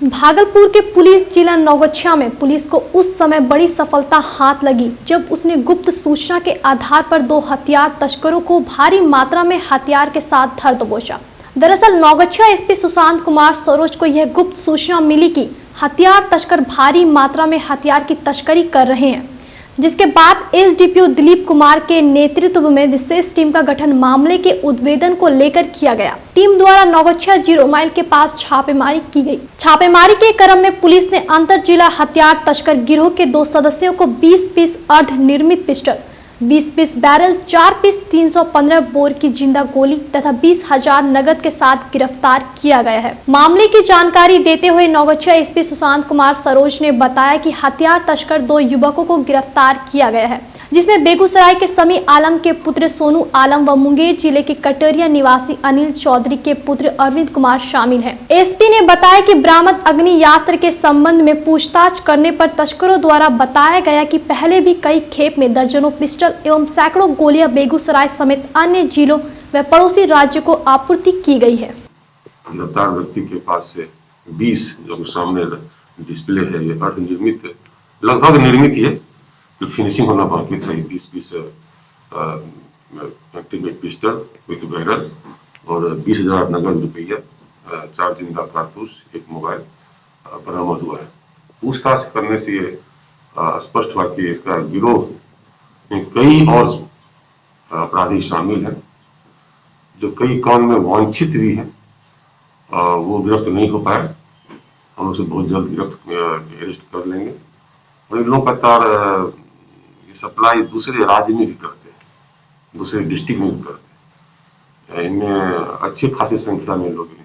भागलपुर के पुलिस जिला नौगछिया में पुलिस को उस समय बड़ी सफलता हाथ लगी जब उसने गुप्त सूचना के आधार पर 2 हथियार तस्करों को भारी मात्रा में हथियार के साथ धर दबोचा। दरअसल नौगछिया एसपी सुशांत कुमार सरोज को यह गुप्त सूचना मिली कि हथियार तस्कर भारी मात्रा में हथियार की तस्करी कर रहे हैं, जिसके बाद एसडीपीओ दिलीप कुमार के नेतृत्व में विशेष टीम का गठन मामले के उद्भेदन को लेकर किया गया। टीम द्वारा नौगछिया 0 माइल के पास छापेमारी की गई। छापेमारी के क्रम में पुलिस ने अंतर जिला हथियार तस्कर गिरोह के 2 सदस्यों को 20 पीस अर्ध निर्मित pistol, 20 piece barrel, 4 piece 315 bore की जिंदा गोली तथा 20,000 नगद के साथ गिरफ्तार किया गया है। मामले की जानकारी देते हुए नौगछिया एसपी सुशांत कुमार सरोज ने बताया कि हथियार तस्कर 2 युवकों को गिरफ्तार किया गया है, जिसमें बेगूसराय के समी आलम के पुत्र सोनू आलम व मुंगेर जिले के कटरिया निवासी अनिल चौधरी के पुत्र अरविंद कुमार शामिल हैं। एसपी ने बताया कि बरामद अग्नियास्त्र के संबंध में पूछताछ करने पर तस्करों द्वारा बताया गया कि पहले भी कई खेप में दर्जनों पिस्टल एवं सैकड़ों गोलियां बेगूसराय समेत अन्य जिलों व पड़ोसी राज्य को आपूर्ति की गई है। गिरफ्तार व्यक्ति के पास से 20 जो सामने डिस्प्ले है, ये अर्धनिर्मित लगभग निर्मित है, फिनिशिंग होना बाकी था। 20 piece activate pistol with barrel और 20,000 नगद रुपया, 4 जिंदा कारतूस, 1 मोबाइल बरामद हुआ है। पूछताछ करने से ये स्पष्ट हुआ कि इसका गिरोह में कई और अपराधी शामिल हैं, जो कई काम में वांछित भी है, वो गिरफ्त नहीं हो पाए। हम उसे बहुत जल्द अरेस्ट कर लेंगे। और इन लोगों का तार सप्लाई दूसरे राज्य में भी करते हैं, दूसरे डिस्ट्रिक्ट में भी करते हैं। इनमें अच्छी खासी संख्या में लोग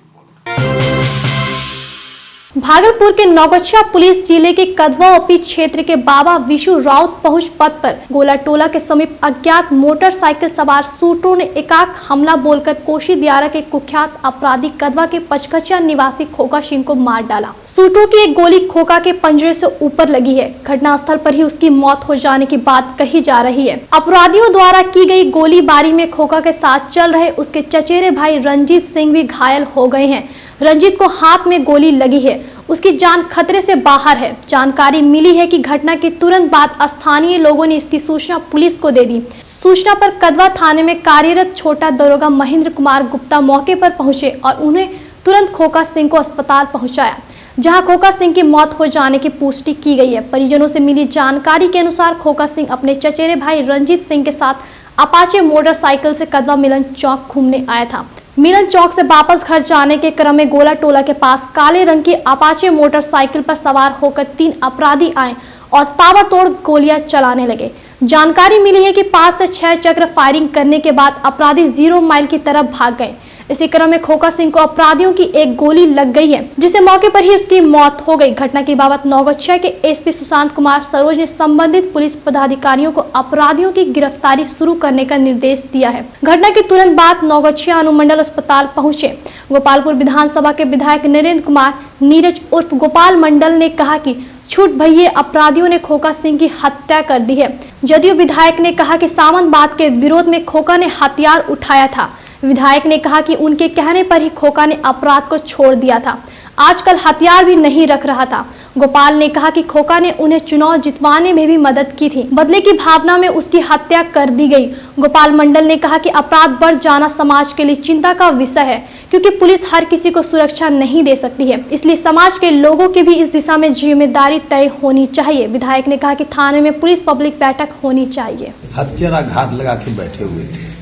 भागलपुर के नौगछिया पुलिस जिले के कदवा ओपी क्षेत्र के बाबा विशु राउत पहुंच पथ पर गोला टोला के समीप अज्ञात मोटरसाइकिल सवार शूटरों ने एकाक हमला बोलकर कोशी दियारा के कुख्यात अपराधी कदवा के पचकचिया निवासी खोका सिंह को मार डाला। शूटरों की एक गोली खोका के पंजरे से ऊपर लगी है। घटनास्थल पर ही उसकी मौत हो जाने की बात कही जा रही है। अपराधियों द्वारा की गई गोलीबारी में खोका के साथ चल रहे उसके चचेरे भाई रंजीत सिंह भी घायल हो गए हैं। रंजीत को हाथ में गोली लगी है, उसकी जान खतरे से बाहर है। जानकारी मिली है कि घटना के तुरंत बाद स्थानीय लोगों ने इसकी सूचना पुलिस को दे दी। सूचना पर कदवा थाने में कार्यरत छोटा दरोगा महेंद्र कुमार गुप्ता मौके पर पहुंचे और उन्हें तुरंत खोका सिंह को अस्पताल पहुंचाया, जहां खोका सिंह की मौत हो जाने की पुष्टि की गई है। परिजनों से मिली जानकारी के अनुसार खोका सिंह अपने चचेरे भाई रंजीत सिंह के साथ अपाचे मोटरसाइकिल से कदवा मिलन चौक घूमने आया था। मिलन चौक से वापस घर जाने के क्रम में गोला टोला के पास काले रंग की अपाचे मोटरसाइकिल पर सवार होकर 3 अपराधी आए और ताबड़तोड़ गोलियां चलाने लगे। जानकारी मिली है कि 5 से 6 चक्र फायरिंग करने के बाद अपराधी 0 माइल की तरफ भाग गए। इसी क्रम में खोका सिंह को अपराधियों की एक गोली लग गई है, जिससे मौके पर ही उसकी मौत हो गई। घटना की बाबत नौगछिया के एसपी सुशांत कुमार सरोज ने संबंधित पुलिस पदाधिकारियों को अपराधियों की गिरफ्तारी शुरू करने का निर्देश दिया है। घटना के तुरंत बाद नौगछिया अनुमंडल अस्पताल पहुंचे गोपालपुर विधानसभा के विधायक नरेंद्र कुमार नीरज उर्फ गोपाल मंडल ने कहा कि छूट भइये अपराधियों ने खोका सिंह की हत्या कर दी है। जदयू विधायक ने कहा कि सामंतवाद के विरोध में खोका ने हथियार उठाया था। विधायक ने कहा कि उनके कहने पर ही खोका ने अपराध को छोड़ दिया था, आजकल हथियार भी नहीं रख रहा था। गोपाल ने कहा कि खोका ने उन्हें चुनाव जितवाने में भी मदद की थी, बदले की भावना में उसकी हत्या कर दी गई। गोपाल मंडल ने कहा कि अपराध बढ़ जाना समाज के लिए चिंता का विषय है, क्योंकि पुलिस हर किसी को सुरक्षा नहीं दे सकती है, इसलिए समाज के लोगों की भी इस दिशा में जिम्मेदारी तय होनी चाहिए। विधायक ने कहा कि थाने में पुलिस पब्लिक बैठक होनी चाहिए। हत्यारा घात लगा के बैठे हुए थे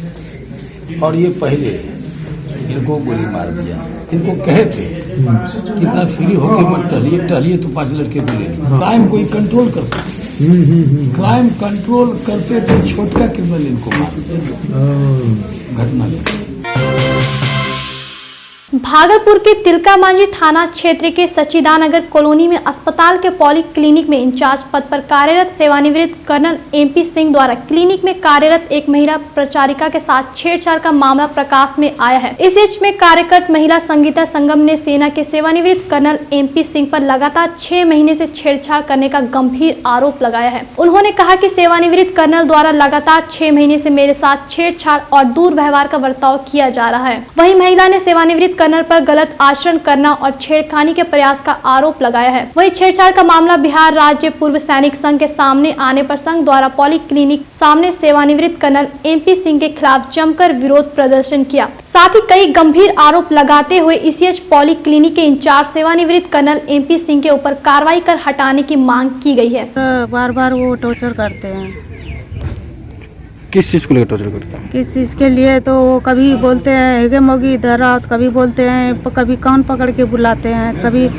और ये पहले इनको गोली मार दिया। इनको कहे थे कितना फ्री होके मत टहलिए तो 5 लड़के बोले नहीं। क्राइम कोई कंट्रोल करते थे, क्राइम कंट्रोल करते थे, छोटका क्रिमिनल इनको मार घटना। भागलपुर के तिलका मांझी थाना क्षेत्र के सच्चिदानगर कॉलोनी में अस्पताल के पॉली क्लिनिक में इंचार्ज पद पर कार्यरत सेवानिवृत्त कर्नल एमपी सिंह द्वारा क्लिनिक में कार्यरत एक महिला प्रचारिका के साथ छेड़छाड़ का मामला प्रकाश में आया है। इस एच में कार्यरत महिला संगीता संगम ने सेना के सेवानिवृत्त कर्नल एमपी सिंह पर लगातार 6 महीने से छेड़छाड़ करने का गंभीर आरोप लगाया है। उन्होंने कहा कि सेवानिवृत्त कर्नल द्वारा लगातार 6 महीने से मेरे साथ छेड़छाड़ और दुर्व्यवहार का बर्ताव किया जा रहा है। वहीं महिला ने सेवानिवृत्त कर्नल कन्नर पर गलत आचरण करना और छेड़खानी के प्रयास का आरोप लगाया है। वहीं छेड़छाड़ का मामला बिहार राज्य पूर्व सैनिक संघ के सामने आने पर संघ द्वारा पॉली क्लिनिक सामने सेवानिवृत्त कर्नल MP सिंह के खिलाफ जमकर विरोध प्रदर्शन किया। साथ ही कई गंभीर आरोप लगाते हुए ECH पॉली क्लिनिक के इंचार्ज सेवानिवृत्त कर्नल MP सिंह के ऊपर कार्रवाई कर हटाने की मांग की गई है। बार बार वो टॉर्चर करते हैं। किस चीज़ को लेकर टॉर्चर करते हैं? किस चीज़ के लिए तो वो कभी बोलते हैं हेगे मोगी इधर आओ, कभी बोलते हैं, कभी कान पकड़ के बुलाते हैं, कभी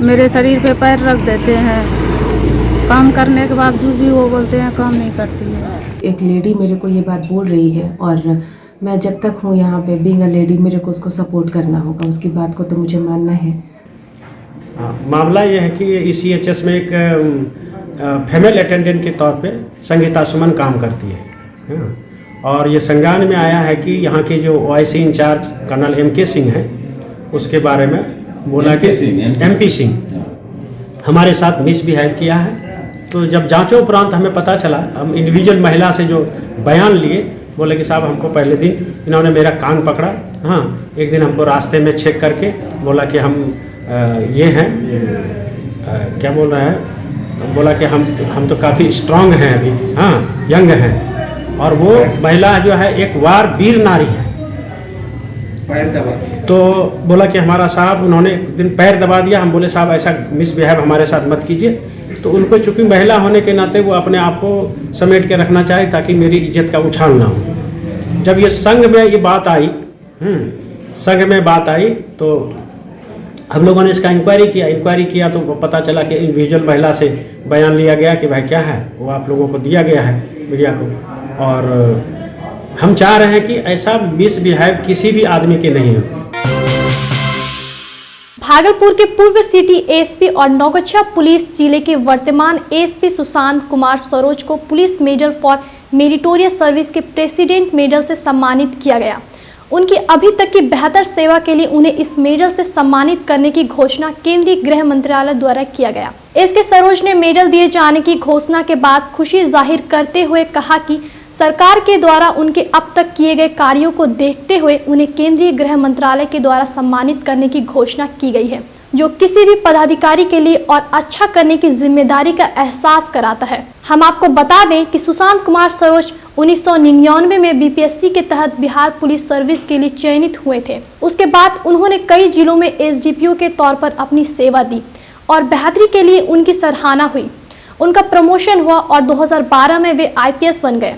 मेरे शरीर पे पैर रख देते हैं। काम करने के बावजूद भी वो बोलते हैं काम नहीं करती है। एक लेडी मेरे को ये बात बोल रही है और मैं जब तक हूँ यहाँ पे बीइंग अ लेडी मेरे को उसको सपोर्ट करना होगा, उसकी बात को तो मुझे मानना है। मामला ये है कि ECHS में एक फीमेल अटेंडेंट के तौर पे संगीता सुमन काम करती है और ये संज्ञान में आया है कि यहाँ के जो OIC incharge colonel MK Singh हैं उसके बारे में बोला कि MP सिंह हमारे साथ मिसबिहेव किया है। तो जब जांचों उपरांत हमें पता चला, हम इंडिविजुअल महिला से जो बयान लिए, बोले कि साहब हमको पहले दिन इन्होंने मेरा कान पकड़ा, हाँ एक दिन हमको रास्ते में चेक करके बोला कि हम ये हैं, क्या बोल रहा है, बोला कि हम तो काफ़ी स्ट्रांग हैं अभी, हाँ यंग हैं। और वो महिला जो है एक वीर नारी है। पैर दबा, तो बोला कि हमारा साहब, उन्होंने एक दिन पैर दबा दिया। हम बोले साहब ऐसा मिसबिहेव हमारे साथ मत कीजिए। तो उनको चूंकि महिला होने के नाते वो अपने आप को समेट के रखना चाहे ताकि मेरी इज्जत का उछाल ना हो। जब ये संघ में ये बात आई, संघ में बात आई तो हम लोगों ने इसका इंक्वायरी किया तो पता चला कि इंडिविजुअल महिला से बयान लिया गया कि भाई क्या है वो आप लोगों को दिया गया है मीडिया को। और हम चाह रहे हैं कि ऐसा मिसबिहेव किसी भी आदमी के नहीं हो। भागलपुर के पूर्व सिटी ASP और नौगछिया पुलिस जिले के वर्तमान ASP सुशांत कुमार सरोज को police medal for meritorious service के प्रेसिडेंट मेडल से सम्मानित किया गया। उनकी अभी तक की बेहतर सेवा के लिए उन्हें इस मेडल से सम्मानित करने की घोषणा केंद्रीय गृह मंत्रालय द्वारा किया गया। SK सरोज ने मेडल दिए जाने की घोषणा के बाद खुशी जाहिर करते हुए कहा कि सरकार के द्वारा उनके अब तक किए गए कार्यों को देखते हुए उन्हें केंद्रीय गृह मंत्रालय के द्वारा सम्मानित करने की घोषणा की गई है, जो किसी भी पदाधिकारी के लिए और अच्छा करने की जिम्मेदारी का एहसास कराता है। हम आपको बता दें कि सुशांत कुमार सरोज 1999 में BPSC के तहत बिहार पुलिस सर्विस के लिए चयनित हुए थे। उसके बाद उन्होंने कई जिलों में SDPO के तौर पर अपनी सेवा दी और बेहतरी के लिए उनकी सराहना हुई। उनका प्रमोशन हुआ और 2012 में वे IPS बन गए।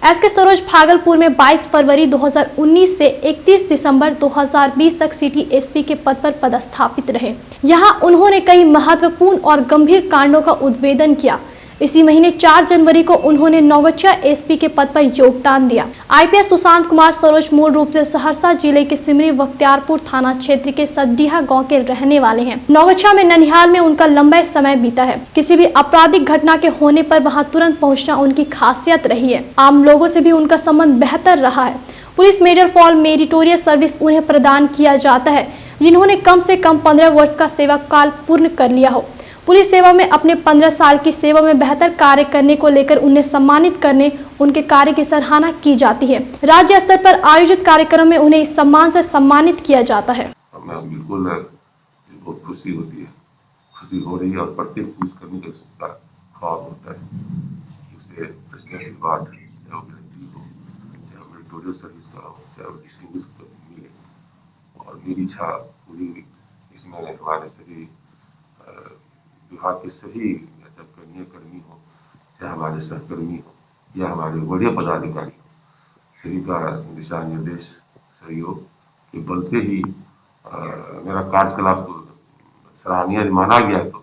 SK सरोज भागलपुर में 22 फरवरी 2019 से 31 दिसंबर 2020 तक सिटी SP के पद पर पदस्थापित रहे। यहां उन्होंने कई महत्वपूर्ण और गंभीर कांडों का उद्भेदन किया। इसी महीने 4 जनवरी को उन्होंने नौगछिया SP के पद पर योगदान दिया। IPS सुशांत कुमार सरोज मूल रूप से सहरसा जिले के सिमरी बख्तियारपुर थाना क्षेत्र के सड्डीहा गांव के रहने वाले हैं। नौगछिया में ननिहाल में उनका लंबा समय बीता है। किसी भी आपराधिक घटना के होने पर वहां तुरंत पहुंचना उनकी खासियत रही है। आम लोगों से भी उनका संबंध बेहतर रहा है। Police medal for meritorious service उन्हें प्रदान किया जाता है जिन्होंने कम से कम 15 वर्ष का सेवा काल पूर्ण कर लिया हो। पुलिस सेवा में अपने 15 साल की सेवा में बेहतर कार्य करने को लेकर उन्हें सम्मानित करने उनके कार्य की सराहना की जाती है। राज्य स्तर पर आयोजित कार्यक्रम में उन्हें इस सम्मान से सम्मानित किया जाता है। हमें बिल्कुल बहुत खुशी होती है, खुशी हो रही है और प्रत्येक पुलिसकर्मी का इसका ख्वाब होता है कि उसे प्रेसिडेंशियल अवार्ड, चाहे वो मिलिट्री हो, चाहे वो मेरिटोरियस सर्विस का हो, चाहे वो डिस्टिंग्विश मिले। और मेरी इच्छा पूरी इसमें हमारे सभी विभाग के सभी कर्मी हो, चाहे हमारे सहकर्मी हो या हमारे वरीय पदाधिकारी हो, सभी का दिशा निर्देश सहयोग के बल पे ही मेरा कार्यकलाप सराहनीय माना गया। तो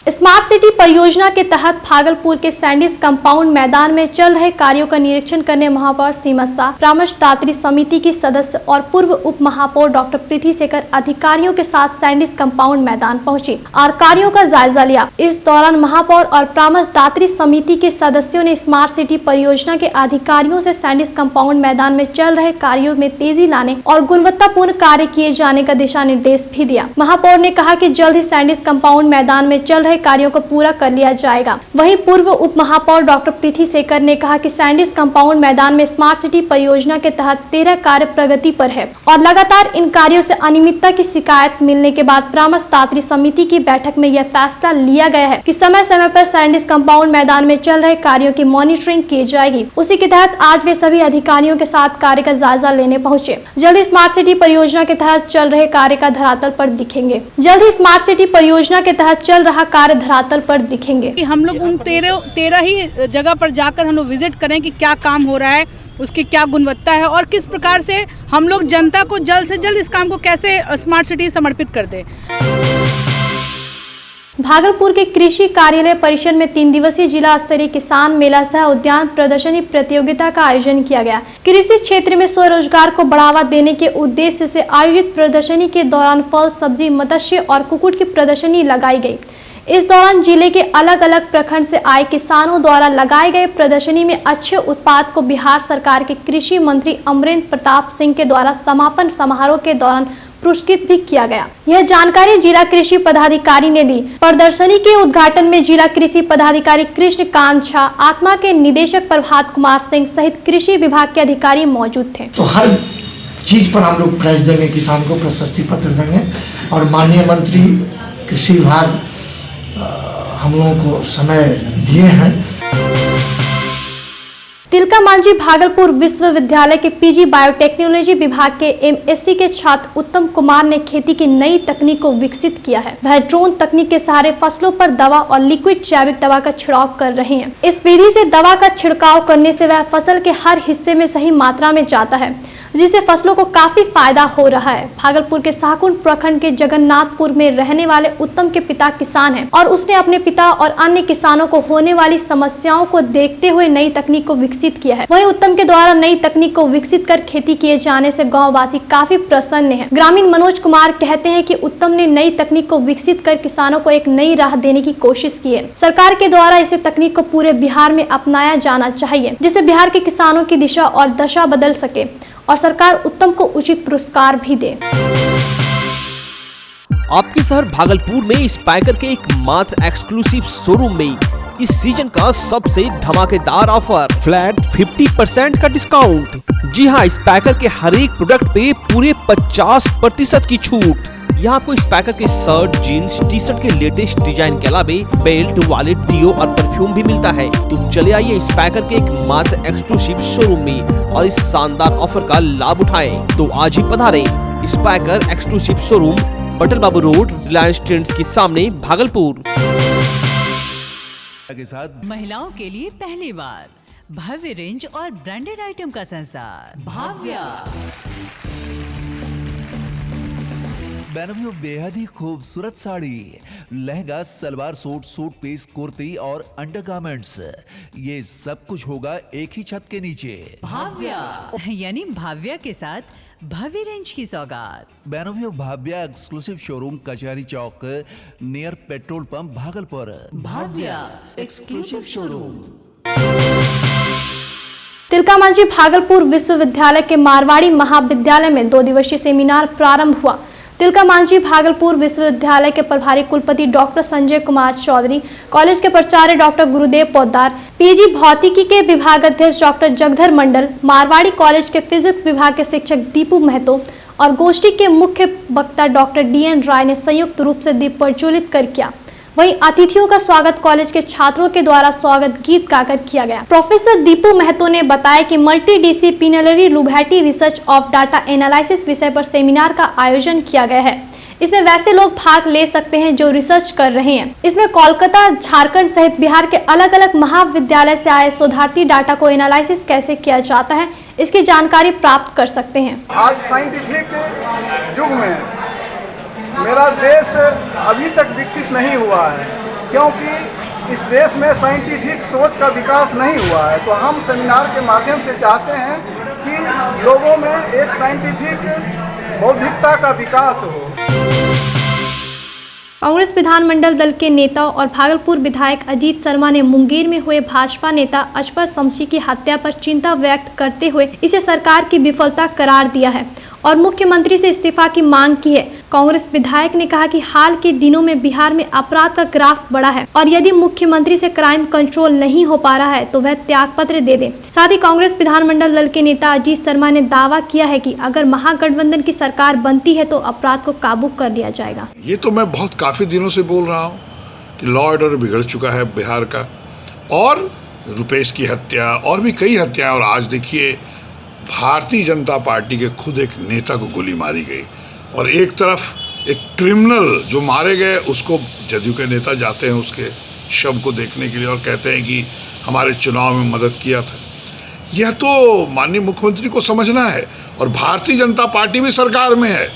स्मार्ट सिटी परियोजना के तहत भागलपुर के सैंडिस कंपाउंड मैदान में चल रहे कार्यों का निरीक्षण करने महापौर सीमा शाह, परामर्शदात्री समिति की सदस्य और पूर्व उप महापौर डॉक्टर प्रीति शेखर अधिकारियों के साथ सैंडिस कंपाउंड मैदान पहुंची और कार्यों का जायजा लिया। इस दौरान महापौर और परामर्शदात्री समिति के सदस्यों ने स्मार्ट सिटी परियोजना के अधिकारियों से सैंडिस कंपाउंड मैदान में चल रहे कार्यों में तेजी लाने और गुणवत्तापूर्ण कार्य किए जाने का दिशा निर्देश भी दिया। महापौर ने कहा कि जल्द ही सैंडिस कंपाउंड मैदान में चल रहे रहे कार्यों को पूरा कर लिया जाएगा। वहीं पूर्व उप महापौर डॉक्टर प्रीति शेखर ने कहा कि सैंडिस कंपाउंड मैदान में स्मार्ट सिटी परियोजना के तहत 13 कार्य प्रगति पर है और लगातार इन कार्यों से अनियमितता की शिकायत मिलने के बाद परामर्शदात्री समिति की बैठक में यह फैसला लिया गया है कि समय समय पर सैंडिस कंपाउंड मैदान में चल रहे कार्यों की मॉनिटरिंग की जाएगी। उसी के तहत आज वे सभी अधिकारियों के साथ कार्य का जायजा लेने पहुंचे। जल्द ही स्मार्ट सिटी परियोजना के तहत चल रहे कार्य का धरातल पर दिखेंगे। जल्द ही स्मार्ट सिटी परियोजना के तहत चल रहा कार्य धरातल पर दिखेंगे। हम लोग उन 13 ही जगह पर जाकर हम लोग विजिट करें कि क्या काम हो रहा है, उसकी क्या गुणवत्ता है और किस प्रकार से हम लोग जनता को जल्द से जल्द इस काम को कैसे स्मार्ट सिटी समर्पित कर दें। भागलपुर के कृषि कार्यालय परिसर में 3 दिवसीय जिला स्तरीय किसान मेला सह उद्यान प्रदर्शनी प्रतियोगिता का आयोजन किया गया। कृषि क्षेत्र में स्वरोजगार को बढ़ावा देने के उद्देश्य से आयोजित प्रदर्शनी के दौरान फल, सब्जी, मत्स्य और कुक्कुट की प्रदर्शनी लगाई गई। इस दौरान जिले के अलग अलग प्रखंड से आए किसानों द्वारा लगाए गए प्रदर्शनी में अच्छे उत्पाद को बिहार सरकार के कृषि मंत्री अमरेंद्र प्रताप सिंह के द्वारा समापन समारोह के दौरान पुरस्कृत भी किया गया। यह जानकारी जिला कृषि पदाधिकारी ने दी। प्रदर्शनी के उद्घाटन में जिला कृषि पदाधिकारी कृष्णकांत झा, आत्मा के निदेशक प्रभात कुमार सिंह सहित कृषि विभाग के अधिकारी मौजूद थे। तो हर चीज पर हम लोग प्राइज देंगे, किसान को प्रशस्ति पत्र देंगे और माननीय मंत्री कृषि विभाग हम लोगों को समय दिए हैं। तिलका मांझी भागलपुर विश्वविद्यालय के पीजी बायोटेक्नोलॉजी विभाग के एमएससी के छात्र उत्तम कुमार ने खेती की नई तकनीक को विकसित किया है। वह ड्रोन तकनीक के सहारे फसलों पर दवा और लिक्विड जैविक दवा का छिड़काव कर रहे हैं। इस विधि से दवा का छिड़काव करने से वह फसल के हर हिस्से में सही मात्रा में जाता है, जिससे फसलों को काफी फायदा हो रहा है। भागलपुर के शाहकुंड प्रखंड के जगन्नाथपुर में रहने वाले उत्तम के पिता किसान हैं और उसने अपने पिता और अन्य किसानों को होने वाली समस्याओं को देखते हुए नई तकनीक को विकसित किया है। वहीं उत्तम के द्वारा नई तकनीक को विकसित कर खेती किए जाने से गाँववासी काफी प्रसन्न हैं। ग्रामीण मनोज कुमार कहते हैं कि उत्तम ने नई तकनीक को विकसित कर किसानों को एक नई राह देने की कोशिश की है। सरकार के द्वारा इसे तकनीक को पूरे बिहार में अपनाया जाना चाहिए, जिससे बिहार के किसानों की दिशा और दशा बदल सके और सरकार उत्तम को उचित पुरस्कार भी दे। आपके शहर भागलपुर में स्पाइकर के एकमात्र एक्सक्लूसिव शोरूम में इस सीजन का सबसे धमाकेदार ऑफर, फ्लैट 50% का डिस्काउंट। जी हां, स्पाइकर के हर एक प्रोडक्ट पे पूरे 50% की छूट। यहाँ आपको स्पाइकर के शर्ट, जीन्स, टी शर्ट के लेटेस्ट डिजाइन के अलावे बेल्ट, वॉलेट, डियो और परफ्यूम भी मिलता है। तो चले आइए स्पाइकर के एकमात्र एक्सक्लूसिव शोरूम में और इस शानदार ऑफर का लाभ उठाएं। तो आज ही पधारें स्पाइकर एक्सक्लूसिव शोरूम, बटल बाबू रोड, रिलायंस ट्रेंड्स के सामने, भागलपुर। महिलाओं के लिए पहली बार भव्य रेंज और ब्रांडेड आइटम का संसार भाव्या। बेनवियो बेहद ही खूबसूरत sari, lehenga, salwar suit, suit piece, kurti और अंडरगारमेंट्स, ये सब कुछ होगा एक ही छत के नीचे। भाव्या यानी भाव्या के साथ भव्य रेंज की सौगात। बेनवियो Bhavya exclusive showroom, Kachahri Chowk, near petrol pump, Bhagalpur. Bhavya exclusive showroom. Tilka Manjhi Bhagalpur Vishwavidyalaya के मारवाड़ी महाविद्यालय में 2 दिवसीय सेमिनार प्रारंभ हुआ। तिलका मांझी भागलपुर विश्वविद्यालय के प्रभारी कुलपति डॉक्टर संजय कुमार चौधरी, कॉलेज के प्राचार्य डॉक्टर गुरुदेव पोद्दार, पीजी भौतिकी के विभागाध्यक्ष डॉक्टर जगधर मंडल, मारवाड़ी कॉलेज के फिजिक्स विभाग के शिक्षक दीपू महतो और गोष्ठी के मुख्य वक्ता डॉक्टर डीएन राय ने संयुक्त रूप से दीप प्रज्वलित कर किया। वहीं अतिथियों का स्वागत कॉलेज के छात्रों के द्वारा स्वागत गीत गाकर किया गया। प्रोफेसर दीपू महतो ने बताया कि multi disciplinary laboratory research of data analysis विषय पर सेमिनार का आयोजन किया गया है। इसमें वैसे लोग भाग ले सकते हैं जो रिसर्च कर रहे हैं। इसमें कोलकाता, झारखंड सहित बिहार के अलग अलग महाविद्यालय से आए शोधार्थी डाटा को एनालिसिस कैसे किया जाता है इसकी जानकारी प्राप्त कर सकते हैं। आज साइंटिफिक युग में मेरा देश अभी तक विकसित नहीं हुआ है, क्योंकि इस देश में साइंटिफिक सोच का विकास नहीं हुआ है। तो हम सेमिनार के माध्यम से चाहते हैं कि लोगों में एक साइंटिफिक बौद्धिकता का विकास हो। कांग्रेस विधानमंडल दल के नेता और भागलपुर विधायक अजीत शर्मा ने मुंगेर में हुए भाजपा नेता अजफर शमशी की हत्या पर चिंता व्यक्त करते हुए इसे सरकार की विफलता करार दिया है और मुख्यमंत्री से इस्तीफा की मांग की है। कांग्रेस विधायक ने कहा कि हाल के दिनों में बिहार में अपराध का ग्राफ बढ़ा है और यदि मुख्यमंत्री से क्राइम कंट्रोल नहीं हो पा रहा है तो वह त्यागपत्र दे दे। साथ ही कांग्रेस विधानमंडल दल के नेता अजीत शर्मा ने दावा किया है कि अगर महागठबंधन की सरकार बनती है तो अपराध को काबू कर लिया जाएगा। ये तो मैं बहुत काफी दिनों से बोल रहा हूँ कि लॉ ऑर्डर बिगड़ चुका है बिहार का, और रुपेश की हत्या और भी कई हत्याएं, और आज देखिए भारतीय जनता पार्टी के खुद एक नेता को गोली मारी गई, और एक तरफ एक क्रिमिनल जो मारे गए उसको जदयू के नेता जाते हैं उसके शव को देखने के लिए और कहते हैं कि हमारे चुनाव में मदद किया था। यह तो माननीय मुख्यमंत्री को समझना है, और भारतीय जनता पार्टी भी सरकार में है।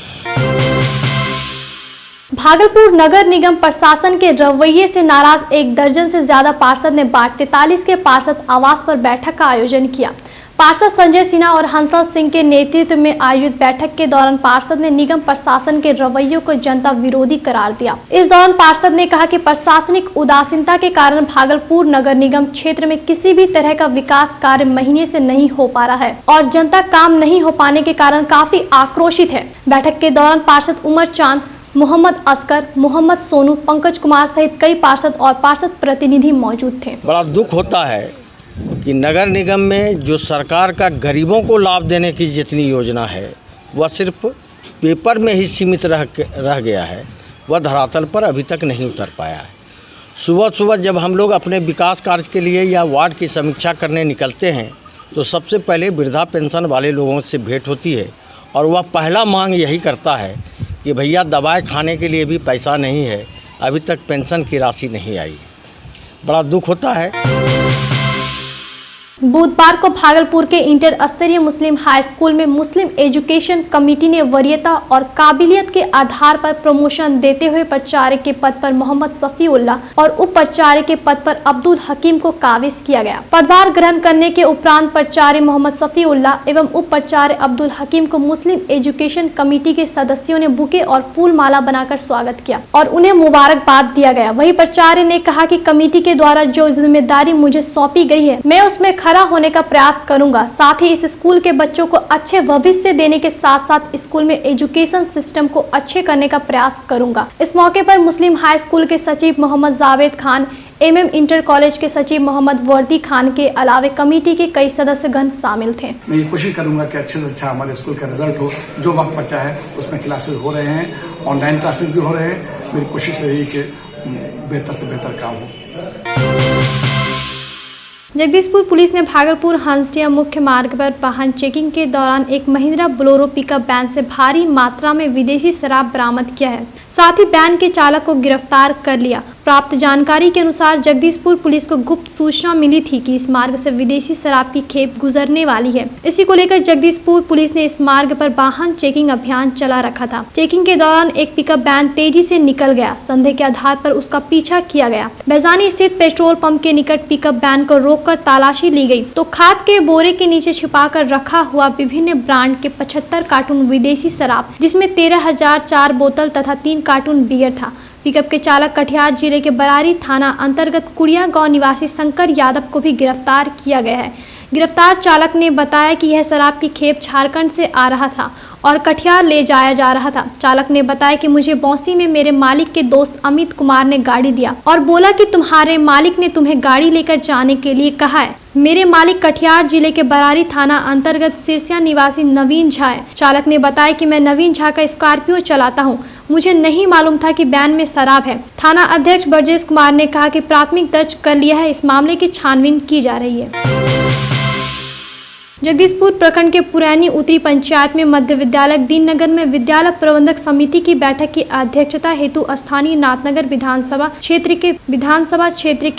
भागलपुर नगर निगम प्रशासन के रवैये से नाराज एक दर्जन से ज्यादा पार्षद ने वार्ड 43 के पार्षद आवास पर बैठक का आयोजन किया। पार्षद संजय सिन्हा और हंसल सिंह के नेतृत्व में आयोजित बैठक के दौरान पार्षद ने निगम प्रशासन के रवैये को जनता विरोधी करार दिया। इस दौरान पार्षद ने कहा कि प्रशासनिक उदासीनता के कारण भागलपुर नगर निगम क्षेत्र में किसी भी तरह का विकास कार्य महीने से नहीं हो पा रहा है और जनता काम नहीं हो पाने के कारण काफी आक्रोशित है। बैठक के दौरान पार्षद उमर चांद, मोहम्मद असकर, मोहम्मद सोनू, पंकज कुमार सहित कई पार्षद और पार्षद प्रतिनिधि मौजूद थे। बड़ा दुख होता है कि नगर निगम में जो सरकार का गरीबों को लाभ देने की जितनी योजना है वह सिर्फ पेपर में ही सीमित रह गया है, वह धरातल पर अभी तक नहीं उतर पाया है। सुबह सुबह जब हम लोग अपने विकास कार्य के लिए या वार्ड की समीक्षा करने निकलते हैं तो सबसे पहले वृद्धा पेंशन वाले लोगों से भेंट होती है और वह पहला मांग यही करता है कि भैया दवाई खाने के लिए भी पैसा नहीं है, अभी तक पेंशन की राशि नहीं आई। बड़ा दुख होता है। बुधवार को भागलपुर के इंटर स्तरीय मुस्लिम हाई स्कूल में मुस्लिम एजुकेशन कमेटी ने वरीयता और काबिलियत के आधार पर प्रमोशन देते हुए प्राचार्य के पद पर मोहम्मद सफीउल्लाह और उप प्राचार्य के पद पर अब्दुल हकीम को काबिज किया गया। पदभार ग्रहण करने के उपरांत प्राचार्य मोहम्मद सफीउल्लाह एवं उप प्राचार्य अब्दुल हकीम को मुस्लिम एजुकेशन कमेटी के सदस्यों ने बुके और फूल माला बनाकर स्वागत किया और उन्हें मुबारकबाद दिया गया। वहीं प्राचार्य ने कहा कि कमेटी के द्वारा जो जिम्मेदारी मुझे सौंपी गई है मैं उसमें खरा होने का प्रयास करूंगा। साथ ही इस स्कूल के बच्चों को अच्छे भविष्य देने के साथ साथ स्कूल में एजुकेशन सिस्टम को अच्छे करने का प्रयास करूंगा। इस मौके पर मुस्लिम हाई स्कूल के सचिव Mohammad Javed Khan, MM inter college के सचिव मोहम्मद वर्दी खान के अलावे कमेटी के कई सदस्यगण शामिल थे। मैं ये कोशिश करूंगा कि अच्छे से अच्छा हमारे स्कूल का रिजल्ट हो। जो वक्त बचा है उसमें क्लासेस हो रहे हैं, ऑनलाइन क्लासेस भी हो रहे हैं। मेरी कोशिश रही कि बेहतर से बेहतर काम हो। जगदीशपुर पुलिस ने भागलपुर हंसडिया मुख्य मार्ग पर वाहन चेकिंग के दौरान एक महिंद्रा बोलेरो पिकअप वैन से भारी मात्रा में विदेशी शराब बरामद किया है। साथ ही वैन के चालक को गिरफ्तार कर लिया। प्राप्त जानकारी के अनुसार जगदीशपुर पुलिस को गुप्त सूचना मिली थी कि इस मार्ग से विदेशी शराब की खेप गुजरने वाली है। इसी को लेकर जगदीशपुर पुलिस ने इस मार्ग पर वाहन चेकिंग अभियान चला रखा था। चेकिंग के दौरान एक पिकअप वैन तेजी से निकल गया। संदेह के आधार पर उसका पीछा किया गया। बैजानी स्थित पेट्रोल पंप के निकट पिकअप वैन को रोककर तलाशी ली गई तो खाद के बोरे के नीचे छिपाकर रखा हुआ विभिन्न ब्रांड के 75 कार्टून विदेशी शराब, जिसमें 13,004 बोतल तथा 3 कार्टून बियर था। पिकअप के चालक कटिहार जिले के बरारी थाना अंतर्गत कुड़िया गांव निवासी शंकर यादव को भी गिरफ्तार किया गया है। गिरफ्तार चालक ने बताया कि यह शराब की खेप झारखंड से आ रहा था और कटिहार ले जाया जा रहा था। चालक ने बताया कि मुझे बौंसी में मेरे मालिक के दोस्त अमित कुमार ने गाड़ी दिया और बोला कि तुम्हारे मालिक ने तुम्हें गाड़ी लेकर जाने के लिए कहा है। मेरे मालिक कटिहार जिले के बरारी थाना अंतर्गत सिरसिया निवासी नवीन झा है। चालक ने बताया कि मैं नवीन झा का स्कॉर्पियो चलाता हूं। मुझे नहीं मालूम था कि वैन में शराब है। थाना अध्यक्ष ब्रजेश कुमार ने कहा कि प्राथमिक दर्ज कर लिया है, इस मामले की छानबीन की जा रही है। जगदीशपुर प्रखंड के पुरानी उत्तरी पंचायत में मध्य विद्यालय दीननगर में विद्यालय प्रबंधक समिति की बैठक की अध्यक्षता हेतु स्थानीय नाथनगर विधानसभा क्षेत्र के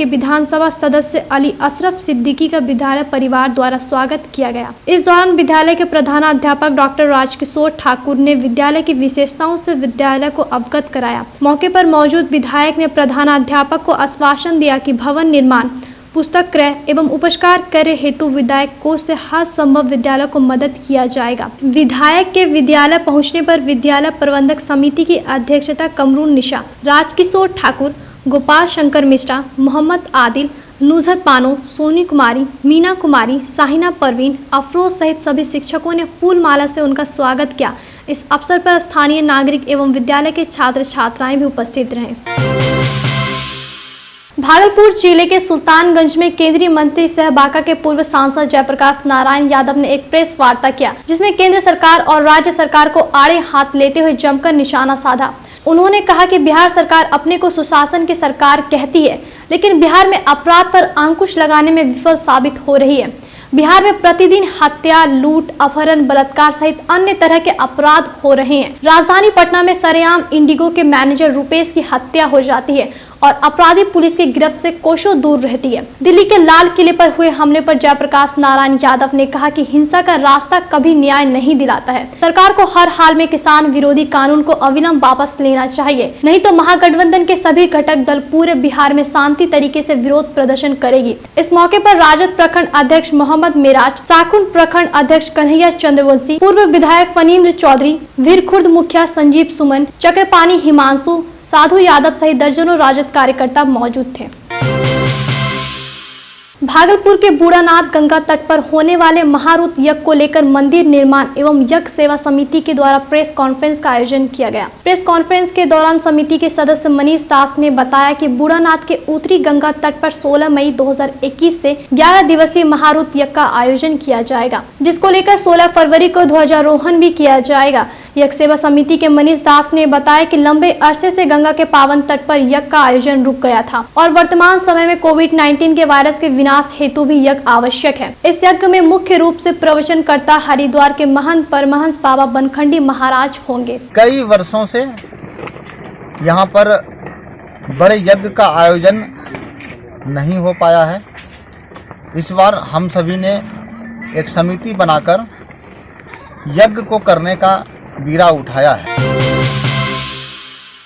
विधानसभा सदस्य अली अशरफ सिद्दीकी का विद्यालय परिवार द्वारा स्वागत किया गया। इस दौरान विद्यालय के प्रधानाध्यापक डॉक्टर राजकिशोर ठाकुर ने विद्यालय की विशेषताओं से विद्यालय को अवगत कराया। मौके पर मौजूद विधायक ने प्रधानाध्यापक को आश्वासन दिया कि भवन निर्माण, पुस्तक क्रय एवं उपस्कार कार्य हेतु विधायक कोष से हर संभव विद्यालय को मदद किया जाएगा। विधायक के विद्यालय पहुंचने पर विद्यालय प्रबंधक समिति की अध्यक्षता कमरून निशा, राजकिशोर ठाकुर, गोपाल शंकर मिश्रा, मोहम्मद आदिल, नुजहत बानो, सोनी कुमारी, मीना कुमारी, साहिना परवीन, अफरोज सहित सभी शिक्षकों ने फूल माला से उनका स्वागत किया। इस अवसर पर स्थानीय नागरिक एवं विद्यालय के छात्र छात्राएं भी उपस्थित रहे। भागलपुर जिले के सुल्तानगंज में केंद्रीय मंत्री सह बांका के पूर्व सांसद जयप्रकाश नारायण यादव ने एक प्रेस वार्ता किया, जिसमें केंद्र सरकार और राज्य सरकार को आड़े हाथ लेते हुए जमकर निशाना साधा। उन्होंने कहा कि बिहार सरकार अपने को सुशासन की सरकार कहती है, लेकिन बिहार में अपराध पर अंकुश लगाने में विफल साबित हो रही है। बिहार में प्रतिदिन हत्या, लूट, अपहरण, बलात्कार सहित अन्य तरह के अपराध हो रहे हैं। राजधानी पटना में सरेआम इंडिगो के मैनेजर रुपेश की हत्या हो जाती है और अपराधी पुलिस की गिरफ्त से कोसों दूर रहती है। दिल्ली के लाल किले पर हुए हमले पर जयप्रकाश नारायण यादव ने कहा कि हिंसा का रास्ता कभी न्याय नहीं दिलाता है। सरकार को हर हाल में किसान विरोधी कानून को अविलंब वापस लेना चाहिए, नहीं तो महागठबंधन के सभी घटक दल पूरे बिहार में शांति तरीके से विरोध प्रदर्शन करेगी। इस मौके पर राजद प्रखंड अध्यक्ष मोहम्मद मेराज, साकुन प्रखंड अध्यक्ष कन्हैया चंद्रवंशी, पूर्व विधायक फनींद्र चौधरी, वीरखुर्द मुखिया संजीव सुमन, चक्रपानी हिमांशु, साधु यादव सहित दर्जनों राजद कार्यकर्ता मौजूद थे। भागलपुर के बूढ़ानाथ गंगा तट पर होने वाले महारूत यज्ञ को लेकर मंदिर निर्माण एवं यज्ञ सेवा समिति के द्वारा प्रेस कॉन्फ्रेंस का आयोजन किया गया। प्रेस कॉन्फ्रेंस के दौरान समिति के सदस्य मनीष दास ने बताया कि बूढ़ानाथ के उत्तरी गंगा तट पर 16 मई 2021 से 11 दिवसीय महारूत यज्ञ का आयोजन किया जाएगा, जिसको लेकर 16 फरवरी को ध्वजारोहण भी किया जाएगा। यज्ञ सेवा समिति के मनीष दास ने बताया कि लंबे अरसे से गंगा के पावन तट पर यज्ञ का आयोजन रुक गया था और वर्तमान समय में कोविड-19 के वायरस के विनाश हेतु भी यज्ञ आवश्यक है। इस यज्ञ में मुख्य रूप से प्रवचनकर्ता हरिद्वार के महंत परमहंस बाबा बनखंडी महाराज होंगे। कई वर्षों से यहाँ पर बड़े यज्ञ का आयोजन नहीं हो पाया है। इस बार हम सभी ने एक समिति बनाकर यज्ञ को करने का बीड़ा उठाया है।